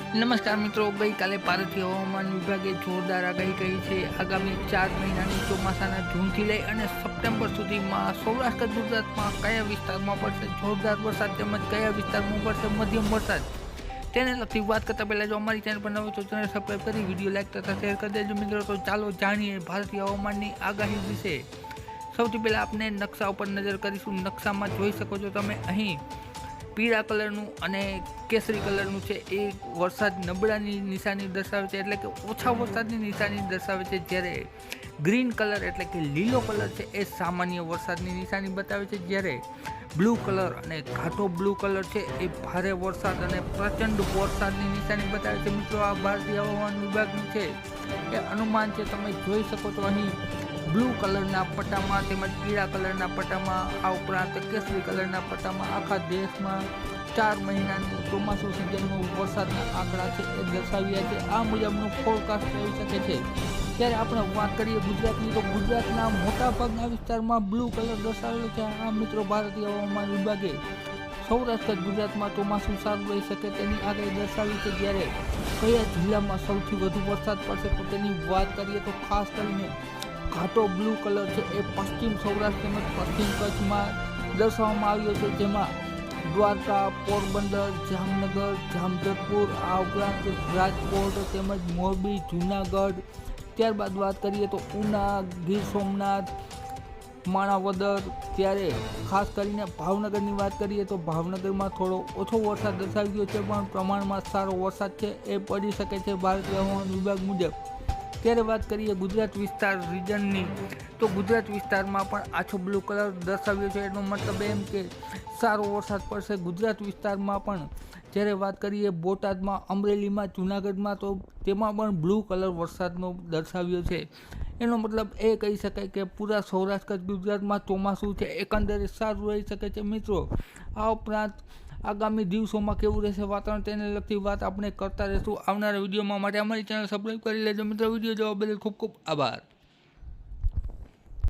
નમસ્કાર મિત્રો, ગઈકાલે ભારતીય હવામાન વિભાગે જોરદાર આગાહી કરી છે. આગામી 4 મહિનાની ચોમાસાના જૂનથી લઈ અને સપ્ટેમ્બર સુધીમાં સૌરાષ્ટ્ર ગુજરાતમાં કયા વિસ્તારમાં પડશે જોરદાર વરસાદ તેમજ કયા વિસ્તારમાં પડશે મધ્યમ વરસાદ, તેને લગતી વાત કરતાં પહેલાં જો અમારી ચેનલ પર નવો તો ચેનલ સબસ્ક્રાઈબ કરી વિડીયો લાઈક તથા શેર કરી દેજો મિત્રો. તો ચાલો જાણીએ ભારતીય હવામાનની આગાહી વિશે. સૌથી પહેલાં આપણે નકશા ઉપર નજર કરીશું. નકશામાં જોઈ શકો છો તમે અહીં પીળા કલરનું અને કેસરી કલરનું છે એ વરસાદ નબળાની નિશાની દર્શાવે છે, એટલે કે ઓછા વરસાદની નિશાની દર્શાવે છે. જ્યારે ગ્રીન કલર એટલે કે લીલો કલર છે એ સામાન્ય વરસાદની નિશાની બતાવે છે. જ્યારે બ્લુ કલર અને ઘાટો બ્લુ કલર છે એ ભારે વરસાદ અને પ્રચંડ વરસાદની નિશાની બતાવે છે. મિત્રો, આ ભારતીય હવામાન વિભાગનું છે એ અનુમાન છે. તમે જોઈ શકો છો અહીં બ્લુ કલરના પટ્ટામાં તેમજ પીળા કલરના પટ્ટામાં, આ ઉપરાંત કેસરી કલરના પટ્ટામાં આખા દેશમાં 4 મહિનાની ચોમાસું સિઝનનો વરસાદના આંકડા છે એ દર્શાવ્યા છે. આ મુજબનું ફોરકાસ્ટ થઈ શકે છે. ત્યારે આપણે વાત કરીએ ગુજરાતની, તો ગુજરાતના મોટાભાગના વિસ્તારમાં બ્લુ કલર દર્શાવેલો છે. આ મિત્રો ભારતીય હવામાન વિભાગે સૌરાષ્ટ્ર ગુજરાતમાં ચોમાસું સારું રહી શકે તેની આગાહી દર્શાવી છે. જ્યારે કયા જિલ્લામાં સૌથી વધુ વરસાદ પડશે તો તેની વાત કરીએ તો ખાસ કરીને ઘાટો બ્લુ કલર છે એ પશ્ચિમ સૌરાષ્ટ્ર તેમજ પશ્ચિમ કચ્છમાં દર્શાવવામાં આવ્યો છે. જેમાં દ્વારકા, પોરબંદર, જામનગર, જામજોધપુર, આ ઉપરાંત રાજકોટ તેમજ મોરબી, જૂનાગઢ. ત્યારબાદ વાત કરીએ તો ઉના, ગીર સોમનાથ, માણાવદર. ત્યારે ખાસ કરીને ભાવનગરની વાત કરીએ તો ભાવનગરમાં થોડો ઓછો વરસાદ દર્શાવ્યો છે, પણ પ્રમાણમાં સારો વરસાદ છે એ પડી શકે છે ભારતીય હવામાન વિભાગ મુજબ. ત્યારે વાત કરીએ ગુજરાત વિસ્તાર રિજનની, તો ગુજરાત વિસ્તારમાં પણ આછો બ્લુ કલર દર્શાવ્યો છે. એનો મતલબ એમ કે સારો વરસાદ પડશે ગુજરાત વિસ્તારમાં પણ. જ્યારે વાત કરીએ બોટાદમાં, અમરેલીમાં, જૂનાગઢમાં, તો તેમાં પણ બ્લુ કલર વરસાદનો દર્શાવ્યો છે. એનો મતલબ એ કહી શકાય કે પૂરા સૌરાષ્ટ્ર ગુજરાતમાં ચોમાસું છે એકંદરે સારું રહી શકે છે. મિત્રો, આ ઉપરાંત આગામી દિવસોમાં કેવું રહેશે વાતાવરણ તેને લગતી વાત આપણે કરતા રહીશું આવનારા વિડીયોમાં. માટે અમારી ચેનલ સબસ્ક્રાઈબ કરી લેજો મિત્રો. વિડીયો જોવા બદલ ખૂબ ખૂબ આભાર.